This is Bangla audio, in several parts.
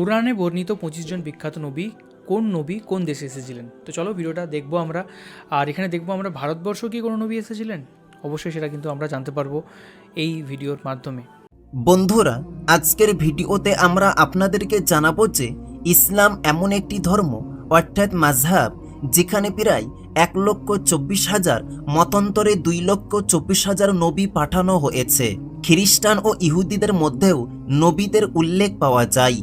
কুরআনে বর্ণিত 25 জন বিখ্যাত নবী কোন দেশে এসেছিলেন? তো চলো ভিডিওটা দেখবো আমরা। আর এখানে দেখবো আমরা ভারতবর্ষ কি কোনো নবী এসেছিলেন? অবশ্যই সেটা কিন্তু আমরা জানতে পারবো এই ভিডিওর মাধ্যমে। বন্ধুরা, আজকের ভিডিওতে আমরা আপনাদেরকে জানাবো যে ইসলাম এমন একটি ধর্ম অর্থাৎ মাযহাব যেখানে প্রায় 1,24,000 মতান্তরে 2,24,000 নবী পাঠানো হয়েছে। খ্রিস্টান ও ইহুদিদের মধ্যেও নবীদের উল্লেখ পাওয়া যায়।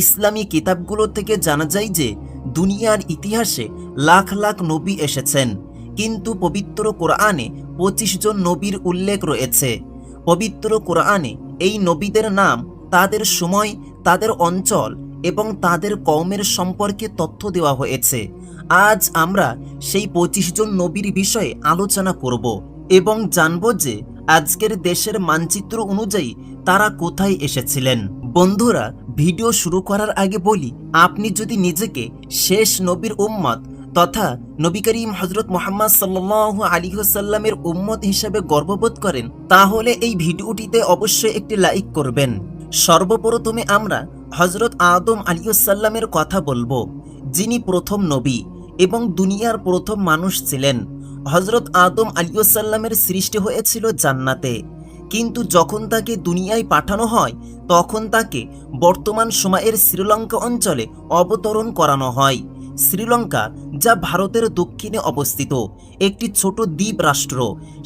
ইসলামী কিতাবগুলো থেকে জানা যায় যে দুনিয়ার ইতিহাসে লাখ লাখ নবী এসেছেন, কিন্তু পবিত্র কোরআনে 25 জন নবীর উল্লেখ রয়েছে। পবিত্র কোরআনে এই নবীদের নাম, তাদের সময়, তাদের অঞ্চল এবং তাদের কওমের সম্পর্কে তথ্য দেওয়া হয়েছে। আজ আমরা সেই 25 জন নবীর বিষয়ে আলোচনা করব এবং জানব যে আজকের দেশের মানচিত্র অনুযায়ী তারা কোথায় এসেছিলেন। বন্ধুরা, ভিডিও শুরু করার আগে বলি, আপনি যদি নিজেকে শেষ নবীর উম্মত তথা নবী করিম হযরত মুহাম্মদ সাল্লাল্লাহু আলাইহি ওয়াসাল্লামের উম্মত হিসেবে গর্ববোধ করেন, তাহলে এই ভিডিওটিতে অবশ্যই একটি লাইক করবেন। সর্বপ্রথমে আমরা হযরত আদম আলাইহিস সালামের কথা বলবো, যিনি প্রথম নবী এবং দুনিয়ার প্রথম মানুষ ছিলেন। হযরত আদম আলাইহিস সালামের সৃষ্টি হয়েছিল জান্নাতে, কিন্তু যখন তাকে দুনিয়ায় পাঠানো হয় তখন তাকে বর্তমান সময়ের শ্রীলঙ্কা অঞ্চলে অবতরণ করানো হয়। শ্রীলঙ্কা, যা ভারতের দক্ষিণে অবস্থিত একটি ছোট দ্বীপ রাষ্ট্র,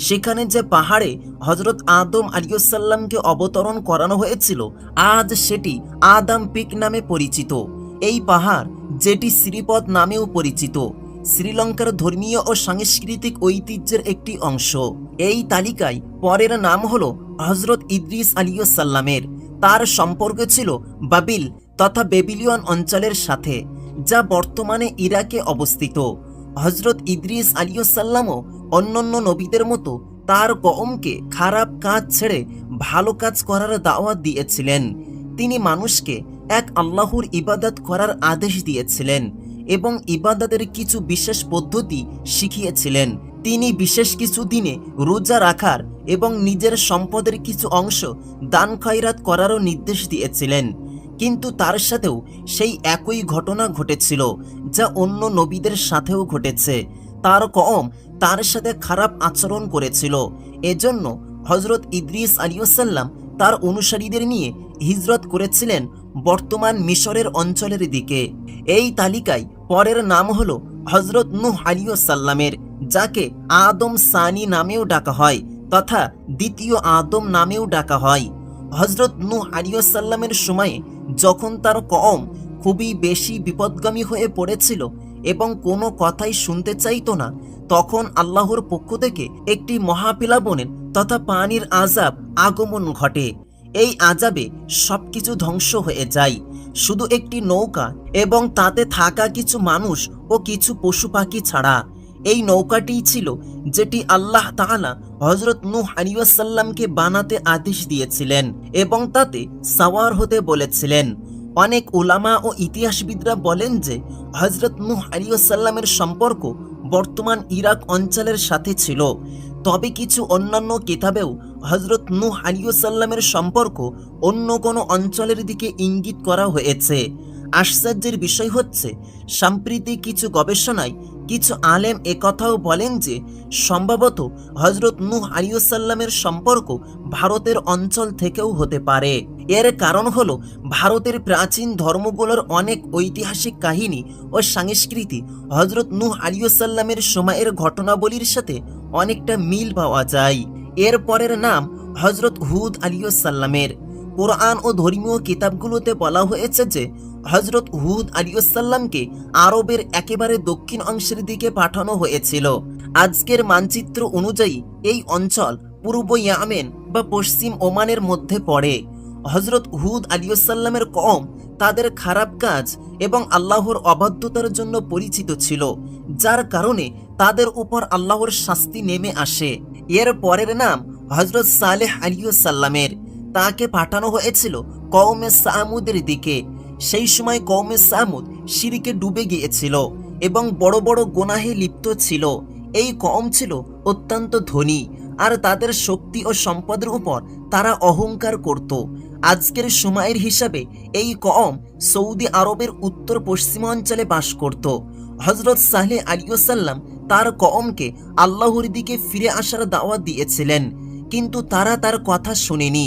সেখানে যে পাহাড়ে হযরত আদম আলাইহিস সালামকে অবতরণ করানো হয়েছিল, আজ সেটি আদম পিক নামে পরিচিত। এই পাহাড়, যেটি শ্রীপদ নামেও পরিচিত, শ্রীলঙ্কার ধর্মীয় ও সাংস্কৃতিক ঐতিহ্যের একটি অংশ। এই তালিকায় পরের নাম হলো হযরত ইদ্রিস আলাইহিস সালামের। তার সম্পর্ক ছিল বাবিল তথা বেবিলিয়ন অঞ্চলের সাথে, যা বর্তমানে ইরাকে অবস্থিত। হযরত ইদ্রিস আলাইহিস সালামও অন্যান্য নবীদের মতো তার কওমকে খারাপ কাজ ছেড়ে ভালো কাজ করার দাওয়াত দিয়েছিলেন। তিনি মানুষকে এক আল্লাহর ইবাদত করার আদেশ দিয়েছিলেন এবং ইবাদতের কিছু বিশেষ পদ্ধতি শিখিয়েছিলেন। তিনি বিশেষ কিছু দিনে রোজা রাখার এবং নিজের সম্পদের কিছু অংশ দান খয়রাত করারও নির্দেশ দিয়েছিলেন। কিন্তু তার সাথেও সেই একই ঘটনা ঘটেছিল যা অন্য নবীদের সাথেও ঘটেছে। তার কওম তার সাথে খারাপ আচরণ করেছিল। এজন্য হযরত ইদ্রিস আলাইহিস সালাম তার অনুসারীদের নিয়ে হিজরত করেছিলেন বর্তমান মিশরের অঞ্চলের দিকে। এই তালিকায় পরের নাম হলো হযরত নূহ আলাইহিস সালামের, যাকে আদম সানি নামেও ডাকা হয় তথা দ্বিতীয় আদম নামেও ডাকা হয়। হযরত নূহ আলাইহিস সালামের সময়ে যখন তার কওম খুবই বেশি বিপদগামী হয়ে পড়েছিল এবং কোনো কথাই শুনতে চাইতো না, তখন আল্লাহর পক্ষ থেকে একটি মহাপ্লাবনের তথা পানির আযাব আগমন ঘটে। এই আযাবে সবকিছু ধ্বংস হয়ে যায়, শুধু একটি নৌকা এবং তাতে থাকা কিছু মানুষ ও কিছু পশু পাখি ছাড়া। এই নৌকাটিই ছিল যেটি আল্লাহ তাআলা হযরত নূহ আলাইহিস সালামকে বানাতে আদেশ দিয়েছিলেন এবং তাতে সাওয়ার হতে বলেছিলেন। অনেক উলামা ও ইতিহাসবিদরা বলেন যে হযরত নূহ আলাইহিস সালামের সম্পর্ক বর্তমান ইরাক অঞ্চলের সাথে ছিল, তবে কিছু অন্যান্য কিতাবেও হযরত নূহ আলাইহিস সালামের সম্পর্ক অন্য কোনো অঞ্চলের দিকে ইঙ্গিত করা হয়েছে। আশ্চর্যের বিষয় হচ্ছে, সাম্প্রতিক কিছু গবেষণায় কিছু আলেম একথাও বলেন যে সম্ভবত হযরত নূহ আলাইহিস সালামের সম্পর্ক ভারতের অঞ্চল থেকেও হতে পারে। এর কারণ হলো ভারতের প্রাচীন ধর্মগুলোর অনেক ঐতিহাসিক কাহিনী ও সংস্কৃতি হযরত নূহ আলাইহিস সালামের সময়ের ঘটনাবলীর সাথে অনেকটা মিল পাওয়া যায়। এর পরের নাম হযরত হুদ আলাইহিস সালামের। কোরআন ও ধর্মীয় কিতাবগুলোতে বলা হয়েছে যে হযরত হুদ আলাইহিস সালামকে আরবের একেবারে দক্ষিণ অংশের দিকে পাঠানো হয়েছিল। আজকের মানচিত্র অনুযায়ী এই অঞ্চল পূর্ব ইয়ামেন বা পশ্চিম ওমানের মধ্যে পড়ে। হযরত হুদ আলাইহিস সালামের কওম তাদের খারাপ কাজ এবং আল্লাহর অবাধ্যতার জন্য পরিচিত ছিল, যার কারণে তাদের উপর আল্লাহর শাস্তি নেমে আসে। এর পরের নাম হযরত সালেহ আলাইহিস সালামের। তাকে পাঠানো হয়েছিল কওমে সামুদের দিকে। সেই সময় কওমে সামুদ শিরকে ডুবে গিয়েছিল এবং বড় বড় গুনাহে লিপ্ত ছিল। এই কওম ছিল অত্যন্ত ধনী আর তাদের শক্তি ও সম্পদের উপর তারা অহংকার করত। আজকের সময়ের হিসাবে এই কওম সৌদি আরবের উত্তর পশ্চিমাঞ্চলে বাস করত। হযরত সালেহ আলাইহিসসালাম তার কওমকে আল্লাহর দিকে ফিরে আসার দাওয়াত দিয়েছিলেন, কিন্তু তারা তার কথা শোনেনি।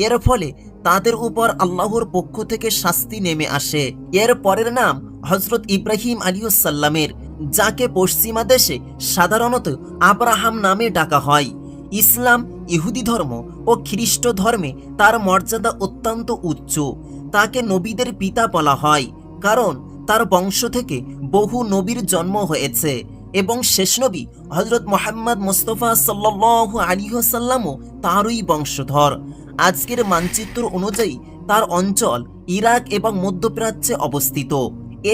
এর ফলে তাদের উপর আল্লাহর পক্ষ থেকে শাস্তি নেমে আসে। এর পরের নাম হযরত ইব্রাহিম আলাইহিসসালামের, যাকে পশ্চিমা দেশে সাধারণত আব্রাহাম নামে ডাকা হয়। ইসলাম, ইহুদি ধর্ম ও খ্রিস্ট ধর্মে তার মর্যাদা অত্যন্ত উচ্চ। তাকে নবীদের পিতা বলা হয়, কারণ তার বংশ থেকে বহু নবীর জন্ম হয়েছে এবং শেষ নবী হযরত মুহাম্মদ মুস্তাফা সাল্লাল্লাহু আলাইহি ওয়াসাল্লামও তারই বংশধর। আজকের মানচিত্র অনুযায়ী তার অঞ্চল ইরাক এবং মধ্যপ্রাচ্যে অবস্থিত।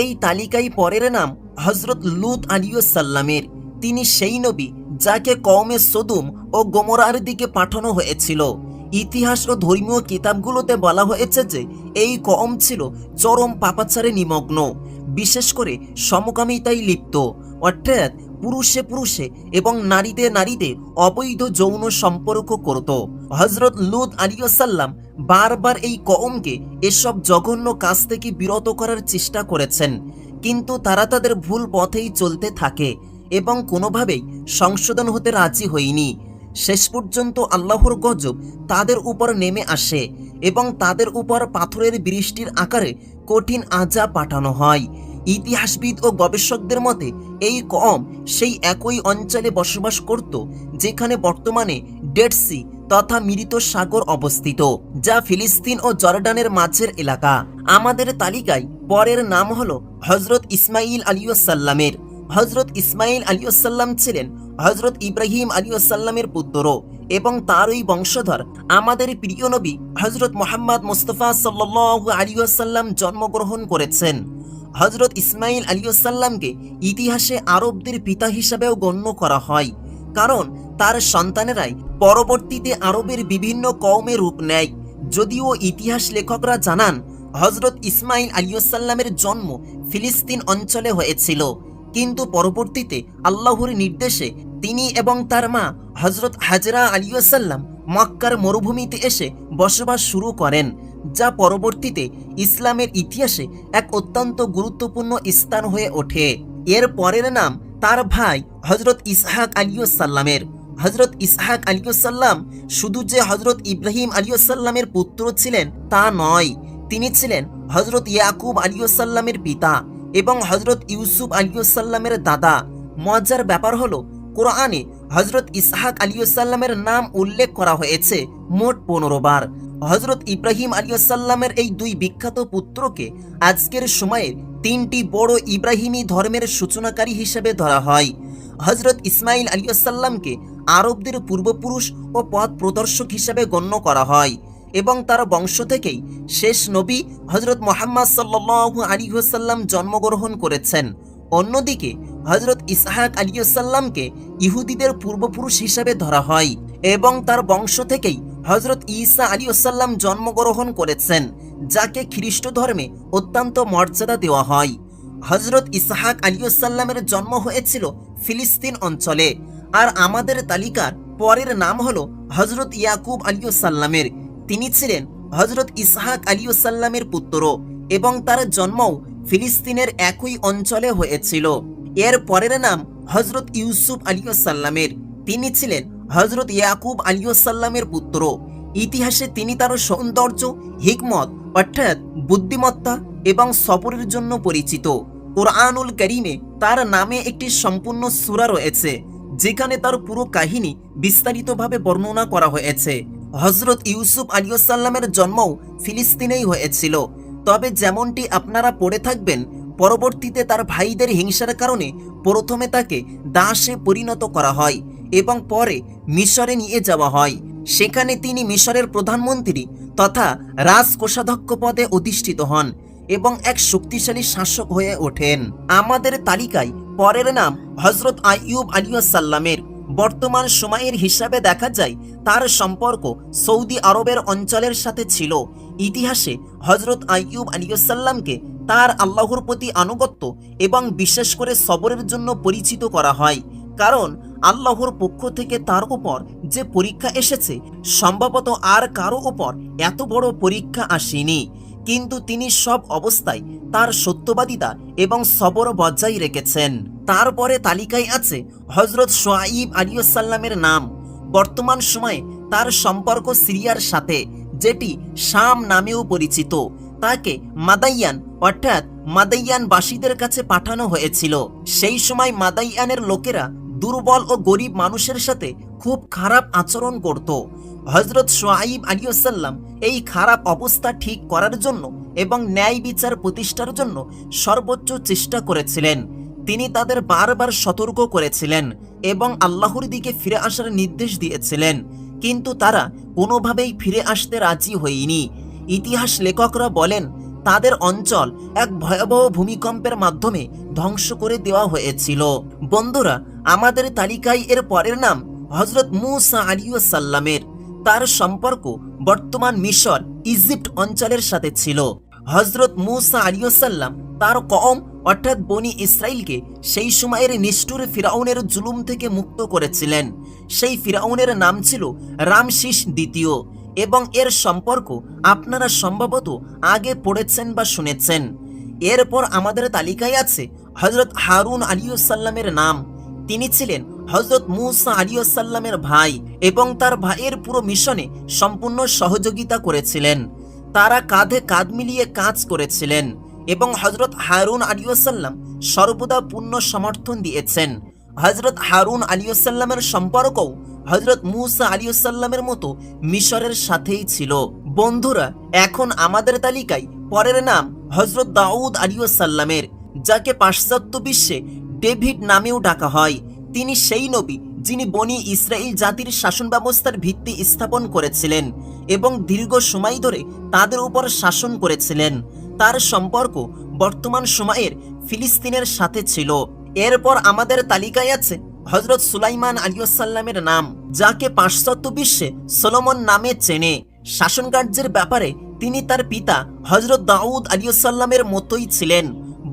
এই তালিকায় পরের নাম হযরত লূত আলাইহিসসালামের। তিনি সেই নবী যাকে কওমে সদুম ও গমরার দিকে পাঠানো হয়েছিল। ইতিহাস ও ধর্মীয় কিতাবগুলোতে বলা হয়েছে যে এই কওম ছিল চরম পাপাচারে নিমগ্ন, বিশেষ করে সমকামিতায় লিপ্ত, অর্থাৎ পুরুষে পুরুষে এবং নারীতে নারীতে অবৈধ যৌন সম্পর্ক করত। হযরত লূত আলাইহিসসালাম বারবার এই কওমকে এসব জঘন্য কাজ থেকে বিরত করার চেষ্টা করেছেন, কিন্তু তারা তাদের ভুল পথেই চলতে থাকে এবং কোনোভাবেই সংশোধন হতে রাজি হয়নি। শেষ পর্যন্ত আল্লাহর গজব তাদের উপর নেমে আসে এবং তাদের উপর পাথরের বৃষ্টির আকারে কঠিন আযাব পাঠানো হয়। ইতিহাসবিদ ও গবেষকদের মতে এই কওম সেই একই অঞ্চলে বসবাস করত যেখানে বর্তমানে ডেড সি তথা মৃত সাগর অবস্থিত, যা ফিলিস্তিন ও জর্ডানের মাঝের এলাকা। আমাদের তালিকায় পরের নাম হলো হযরত ইসমাঈল আলাইহিসসালামের। হযরত ইসমাঈল আলাইহিসসালাম ছিলেন হযরত ইব্রাহিম আলাইহিসসালামের পুত্র এবং তারই বংশধর। আমাদের প্রিয় নবী হযরত মুহাম্মদ মুস্তাফা সাল্লাল্লাহু আলাইহি ওয়াসাল্লাম জন্মগ্রহণ করেছেন। হযরত ইসমাঈল আলাইহিসসালামকে ইতিহাসে আরবদের পিতা হিসাবেও গণ্য করা হয়, কারণ তার সন্তানেরাই পরবর্তীতে আরবের বিভিন্ন কওমে রূপ নেয়। যদিও ইতিহাস লেখকরা জানান হযরত ইসমাঈল আলাইহিসসালামের জন্ম ফিলিস্তিন অঞ্চলে হয়েছিল, কিন্তু পরবর্তীতে আল্লাহর নির্দেশে তিনি এবং তার মা হযরত হাজরা আলাইহিসসালাম মক্কার মরুভূমিতে এসে বসবাস শুরু করেন, যা পরবর্তীতে ইসলামের ইতিহাসে এক অত্যন্ত গুরুত্বপূর্ণ স্থান হয়ে ওঠে। এর পরের নাম তার ভাই হযরত ইসহাক আলাইহিসসালামের। হযরত ইসহাক আলাইহিসসালাম শুধু যে হযরত ইব্রাহিম আলাইহিসসালামের পুত্র ছিলেন তা নয়, তিনি ছিলেন হযরত ইয়াকুব আলাইহিসসালামের পিতা এবং হযরত ইউসুফ আলাইহিসসালামের দাদা। মজার ব্যাপার হলো, কোরআনে হযরত ইসহাক আলাইহিসসালামের নাম উল্লেখ করা হয়েছে মোট 15 বার। হযরত ইব্রাহিম আলাইহিসসালামের এই দুই বিখ্যাত পুত্রকে আজকের সময়ে তিনটি বড় ইব্রাহিমী ধর্মের সূচনাকারী হিসেবে ধরা হয়। হযরত ইসমাঈল আলাইহিসসালামকে আরবদের পূর্বপুরুষ ও পথ প্রদর্শক হিসেবে গণ্য করা হয় এবং তার বংশ থেকেই শেষ নবী হযরত মুহাম্মদ সাল্লাল্লাহু আলাইহি ওয়াসাল্লাম জন্মগ্রহণ করেছেন। অন্যদিকে হযরত ইসহাক আলাইহিসসালামকে ইহুদিদের পূর্বপুরুষ হিসেবে ধরা হয় এবং তার বংশ থেকেই হযরত ঈসা আলাইহিসসালাম জন্মগ্রহণ করেছেন, যাকে খ্রিস্ট ধর্মে অত্যন্ত মর্যাদা দেওয়া হয়। হযরত ইসহাক আলাইহিসসালামের জন্ম হয়েছিল ফিলিস্তিন অঞ্চলে। আর আমাদের তালিকার পরের নাম হলো হযরত ইয়াকুব আলাইহিসসালামের। তিনি ছিলেন হযরত ইসহাক আলাইহিসসালামের পুত্র এবং তার জন্মও ফিলিস্তিনের একই অঞ্চলে হয়েছিল। এর পরের নাম হযরত ইউসুফ আলাইহিসসালামের। তিনি ছিলেন হযরত ইয়াকুব আলাইহিসসালামের পুত্র। ইতিহাসে তিনি তার সৌন্দর্য, হিকমত অর্থাৎ বুদ্ধিমত্তা এবং সবরের জন্য পরিচিত। কুরআনুল কারীমে তার নামে একটি সম্পূর্ণ সূরা রয়েছে, যেখানে তার পুরো কাহিনী বিস্তারিতভাবে বর্ণনা করা হয়েছে। হযরত ইউসুফ আলাইহিসসালামের জন্মও ফিলিস্তিনেই হয়েছিল, তবে যেমনটি আপনারা পড়ে থাকবেন, পরবর্তীতে তার ভাইদের হিংসার কারণে প্রথমে তাকে দাসে পরিণত করা হয় এবং পরে মিশরে নিয়ে যাওয়া হয়। সেখানে তিনি মিশরের প্রধানমন্ত্রী তথা রাজকোষাধ্যক্ষ পদে অধিষ্ঠিত হন এবং এক শক্তিশালী শাসক হয়ে ওঠেন। আমাদের তালিকায় পরের নাম হযরত আইয়ুব আলাইহিসসালামের। বর্তমান সময়ের হিসাবে দেখা যায় তার সম্পর্ক সৌদি আরবের অঞ্চলের সাথে ছিল। ইতিহাসে হযরত আইয়ুব আলাইহিসসালামকে তার আল্লাহর প্রতি আনুগত্য এবং বিশেষ করে সবরের জন্য পরিচিত করা হয়, কারণ আল্লাহর পক্ষ থেকে তার উপর যে পরীক্ষা এসেছে সম্ভবত আর কারো উপর এত বড় পরীক্ষা আসেনি, কিন্তু তিনি সব অবস্থায় তার সত্যবাদিতা এবং সবর বজায় রেখেছেন। তারপরে তালিকায় আছে হজরত শোয়াইব আলাইহিসসালামের নাম। বর্তমান সময়ে তার সম্পর্ক সিরিয়ার সাথে, যেটি শাম নামেও পরিচিত। তাকে মাদাইয়ান অর্থাৎ মাদাইয়ানবাসীদের কাছে পাঠানো হয়েছিল। সেই সময় মাদাইয়ানের লোকেরা দুর্বল ও গরিব মানুষের সাথে খুব খারাপ আচরণ করত। হজরত শোয়াইব আলাইহিসসালাম এই খারাপ অবস্থা ঠিক করার জন্য এবং ন্যায় বিচার প্রতিষ্ঠার জন্য সর্বোচ্চ চেষ্টা করেছিলেন। তিনি তাদের বারবার সতর্ক করেছিলেন এবং আল্লাহর দিকে ফিরে আসার নির্দেশ দিয়েছিলেন, কিন্তু তারা কোনোভাবেই ফিরে আসতে রাজি হয়নি। ইতিহাস লেখকরা বলেন তাদের অঞ্চল এক ভয়াবহ ভূমিকম্পের মাধ্যমে ধ্বংস করে দেওয়া হয়েছিল। বন্ধুরা, আমাদের তালিকায় এর পরের নাম হজরত মূসা আলাইহিসসালামের। তার সম্পর্ক বর্তমান মিশর ইজিপ্ট অঞ্চলের সাথে ছিল। হজরত মূসা আলাইহিসসালাম তার কওম অর্থাৎ বনি ইসরাইলকে সেই সময়ের নিষ্ঠুর ফিরাউনের জুলুম থেকে মুক্ত করেছিলেন। সেই ফিরাউনের নাম ছিল রামসিস দ্বিতীয়, এবং এর সম্পর্ক আপনারা সম্ভবত আগে পড়েছেন বা শুনেছেন। এরপর আমাদের তালিকায় আছে হজরত হারুন আলাইহিসসালামের নাম। তিনি ছিলেন হজরত মূসা আলাইহিসসালামের ভাই এবং তার ভাইয়ের পুরো মিশনে সম্পূর্ণ সহযোগিতা করেছিলেন। তারা কাঁধে কাঁধ মিলিয়ে কাজ করেছিলেন এবং হজরত হারুন আলাইহিসসালাম সর্বদা পূর্ণ সমর্থন দিয়েছেন। হজরত হারুন আলাইহিসসালামের সম্পর্কও হজরত মূসা আলাইহিসসালামের মতো মিশরের সাথেই ছিল। বন্ধুরা, এখন আমাদের তালিকায় পরের নাম হজরত দাউদ আলাইহিসসালামের, যাকে পাশ্চাত্য বিশ্বে ডেভিড নামেও ডাকা হয়। তিনি সেই নবী যিনি বনি ইসরাইল জাতির শাসন ব্যবস্থার ভিত্তি স্থাপন করেছিলেন এবং দীর্ঘ সময় ধরে তাদের উপর শাসন করেছিলেন। তার সম্পর্ক বর্তমান সময়ের ফিলিস্তিনের সাথে ছিল। এরপর আমাদের তালিকায় আছে হজরত সুলাইমান আলাইহিসসালামের নাম, যাকে পাশ্চাত্য বিশ্বে সলোমন নামে চেনে। শাসন কার্যের ব্যাপারে তিনি তার পিতা হজরত দাউদ আলাইহিসসালামের মতোই ছিলেন,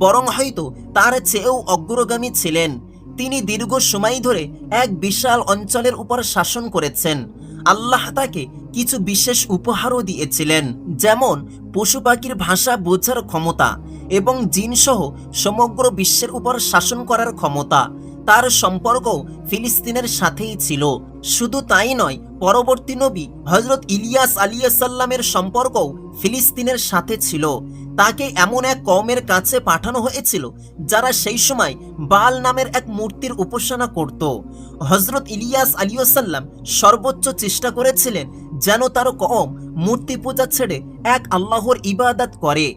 বরং হয়তো তার চেয়েও অগ্রগামী ছিলেন। তিনি দীর্ঘ সময় ধরে এক বিশাল অঞ্চলের উপর শাসন করেছেন। আল্লাহ তাকে কিছু বিশেষ উপহারও দিয়েছিলেন, যেমন পশু পাখির ভাষা বোঝার ক্ষমতা এবং জিনসহ সমগ্র বিশ্বের উপর শাসন করার ক্ষমতা। তার সম্পর্কও ফিলিস্তিনের সাথেই ছিল। শুধু তাই নয়, পরবর্তী নবী হজরত ইলিয়াস আলাইহিসসালামের সম্পর্কও ফিলিস্তিনের সাথে ছিল। তাকে এমন এক কওমের কাছে পাঠানো হয়েছিল যারা সেই সময় বাল নামের এক মূর্তির উপাসনা করত। হজরত ইলিয়াস আলাইহিসসালাম সর্বোচ্চ চেষ্টা করেছিলেন যেন তার কওম মূর্তি পূজা ছেড়ে এক আল্লাহর ইবাদত করে।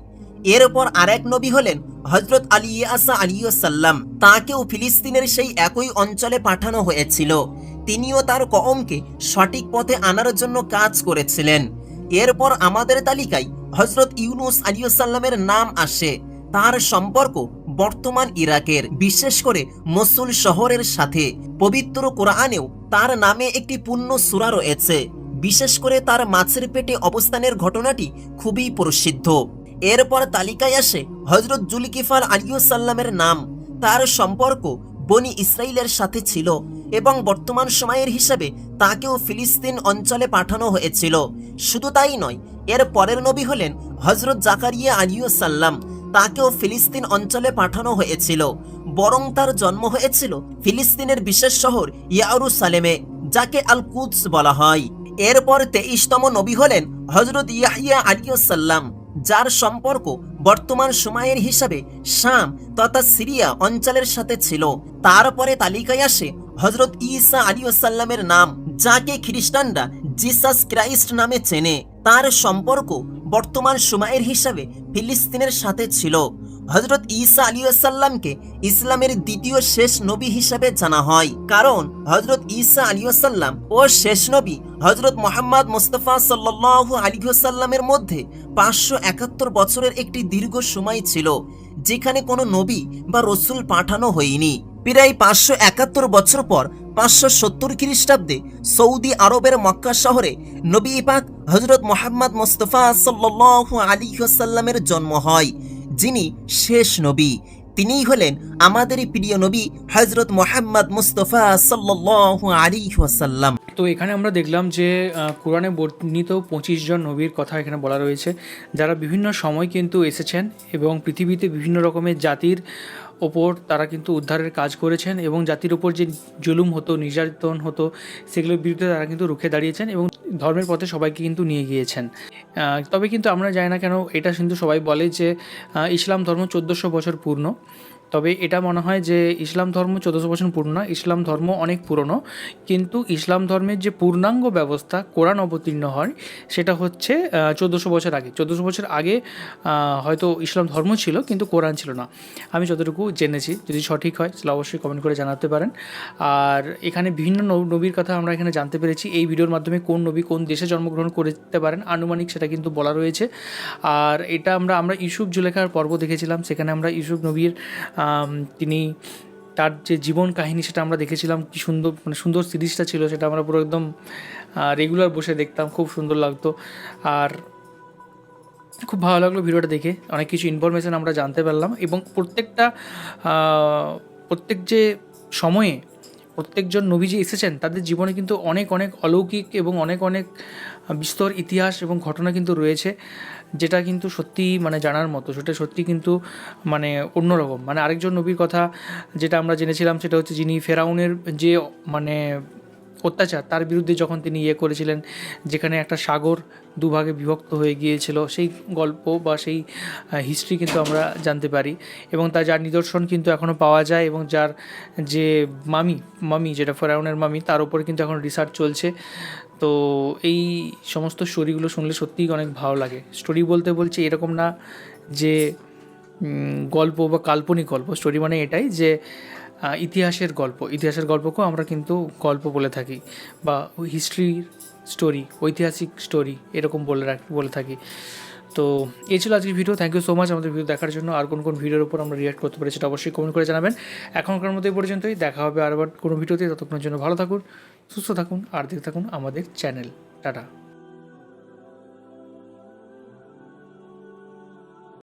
এরপর আরেক নবী হলেন হজরত ইলিয়াসা আলাইহিসসালাম। তাকেও ফিলিস্তিনের সেই একই অঞ্চলে পাঠানো হয়েছিল। তিনিও তার কওমকে সঠিক পথে আনার জন্য কাজ করেছিলেন। এরপর আমাদের তালিকায় হজরত ইউনুস আলাইহিসসালামের নাম আসে। তার সম্পর্ক বর্তমান ইরাকের, বিশেষ করে মসুল শহরের সাথে। পবিত্র কোরআনেও তার নামে একটি পূর্ণ সূরা রয়েছে। বিশেষ করে তার মাছের পেটে অবস্থানের ঘটনাটি খুবই প্রসিদ্ধ। এরপর তালিকায় আসে হজরত জুলকিফল আলাইহিসসালামের নাম। তার সম্পর্ক বনি ইসরাইলের সাথে ছিল এবং বর্তমান সময়ের হিসাবে তাকেও ফিলিস্তিন অঞ্চলে পাঠানো হয়েছিল। শুধু তাই নয়, এর পরের নবী হলেন হজরত জাকারিয়া আলাইহিসসালাম। তাকেও ফিলিস্তিন অঞ্চলে পাঠানো হয়েছিল, বরং তার জন্ম হয়েছিল ফিলিস্তিনের বিশেষ শহর ইয়েরুসালেমে, যাকে আল কুদস বলা হয়। এরপর 23তম নবী হলেন হজরত ইয়াহইয়া আলাইহিসসালাম, যার সম্পর্ক বর্তমান সময়ের হিসাবে শাম তথা সিরিয়া অঞ্চলের সাথে ছিল। তারপরে তালিকায় আসে হজরত ঈসা আলাইহিসসালামের নাম, যাকে খ্রিস্টানরা জিসাস ক্রাইস্ট নামে চেনে। তার সম্পর্ক বর্তমান সময়ের হিসাবে ফিলিস্তিনের সাথে ছিল। হজরত ঈসা আলাইহিসসালামকে ইসলামের দ্বিতীয় শেষ নবী হিসাবে জানা হয়, কারণ হজরত ঈসা আলাইহিসসালাম ও শেষ নবী হজরত মুহাম্মদ মুস্তাফা সাল্লাল্লাহু আলাইহি ওয়াসাল্লামের মধ্যে 571 বছরের একটি দীর্ঘ সময় ছিল, যেখানে কোনো নবী বা রসুল পাঠানো হয়নি। প্রায় 571 বছর পর 570 খ্রিস্টাব্দে সৌদি আরবের মক্কা শহরে নবী পাক হজরত মুহাম্মদ মুস্তাফা সাল্লাল্লাহু আলাইহি ওয়াসাল্লামের জন্ম হয়, যিনি শেষ নবী। তিনিই হলেন আমাদের প্রিয় নবী হযরত মুহাম্মদ মুস্তাফা সাল্লাল্লাহু আলাইহি ওয়াসাল্লাম। তো এখানে আমরা দেখলাম যে কোরআনে বর্ণিত 25 জন নবীর কথা এখানে বলা রয়েছে, যারা বিভিন্ন সময় কিন্তু এসেছেন এবং পৃথিবীতে বিভিন্ন রকমের জাতির ওপর তারা কিন্তু উদ্ধারের কাজ করেছেন এবং জাতির ওপর যে জুলুম হতো, নির্যাতন হতো, সেগুলোর বিরুদ্ধে তারা কিন্তু রুখে দাঁড়িয়েছেন এবং ধর্মের পথে সবাইকে কিন্তু নিয়ে গিয়েছেন। তবে কিন্তু আমরা জানি না কেন এটা কিন্তু সবাই বলে যে ইসলাম ধর্ম 1400 বছর পূর্ণ। তবে এটা মনে হয় যে ইসলাম ধর্ম 1400 বছর পুরনো না, ইসলাম ধর্ম অনেক পুরনো, কিন্তু ইসলাম ধর্মের যে পূর্ণাঙ্গ ব্যবস্থা কোরআন অবতীর্ণ হয় সেটা হচ্ছে 1400 বছর আগে। 1400 বছর আগে হয়তো ইসলাম ধর্ম ছিল কিন্তু কোরআন ছিল না, আমি যতটুকু জেনেছি। যদি সঠিক হয় তাহলে অবশ্যই কমেন্ট করে জানাতে পারেন। আর এখানে বিভিন্ন নবীর কথা আমরা এখানে জানতে পেরেছি এই ভিডিওর মাধ্যমে। কোন নবী কোন দেশে জন্মগ্রহণ করতে পারেন আনুমানিক সেটা কিন্তু বলা রয়েছে। আর এটা আমরা ইউসুফ জুলেখার পর্ব দেখেছিলাম, সেখানে আমরা ইউসুফ নবীর তিনি তার যে জীবন কাহিনী সেটা আমরা দেখেছিলাম, কি সুন্দর মানে সুন্দর সিরিজটা ছিল, সেটা আমরা পুরো একদম রেগুলার বসে দেখতাম, খুব সুন্দর লাগতো। আর খুব ভালো লাগলো ভিডিওটা দেখে, অনেক কিছু ইনফরমেশান আমরা জানতে পারলাম এবং প্রত্যেক যে সময়ে প্রত্যেকজন নবী যে এসেছেন তাদের জীবনে কিন্তু অনেক অনেক অলৌকিক এবং অনেক বিস্তর ইতিহাস এবং ঘটনা কিন্তু রয়েছে, যেটা কিন্তু সত্যি মানে জানার মতো, সেটা সত্যি কিন্তু মানে অন্যরকম। মানে আরেকজন নবীর কথা যেটা আমরা জেনেছিলাম সেটা হচ্ছে যিনি ফেরাউনের যে মানে অত্যাচার তার বিরুদ্ধে যখন তিনি করেছিলেন, যেখানে একটা সাগর দুভাগে বিভক্ত হয়ে গিয়েছিল, সেই গল্প বা সেই হিস্ট্রি কিন্তু আমরা জানতে পারি এবং তার যার নিদর্শন কিন্তু এখনও পাওয়া যায় এবং যার যে মামি যেটা ফেরাউনের মামি, তার উপরে কিন্তু এখন রিসার্চ চলছে। তো এই সমস্ত স্টোরিগুলো শুনলে সত্যিই অনেক ভালো লাগে। স্টোরি বলছি এরকম না যে গল্প বা কাল্পনিক গল্প, স্টোরি মানে এটাই যে ইতিহাসের গল্পকেও আমরা কিন্তু গল্প বলে থাকি বা হিস্ট্রির স্টোরি, ঐতিহাসিক স্টোরি এরকম বলে থাকি। তো এই ছিল আজকের video. Thank you so much আমাদের ভিডিও দেখার জন্য। আর কোন ভিডিওর উপর আমরা রিয়াক্ট করতে পারি সেটা অবশ্যই কমেন্ট করে জানাবেন। এখনকার মতো এই পর্যন্তই, দেখা হবে আবার কোনো ভিডিওতে। ততক্ষণের জন্য ভালো থাকুন, সুস্থ থাকুন আর দেখতে থাকুন আমাদের চ্যানেল। টাটা।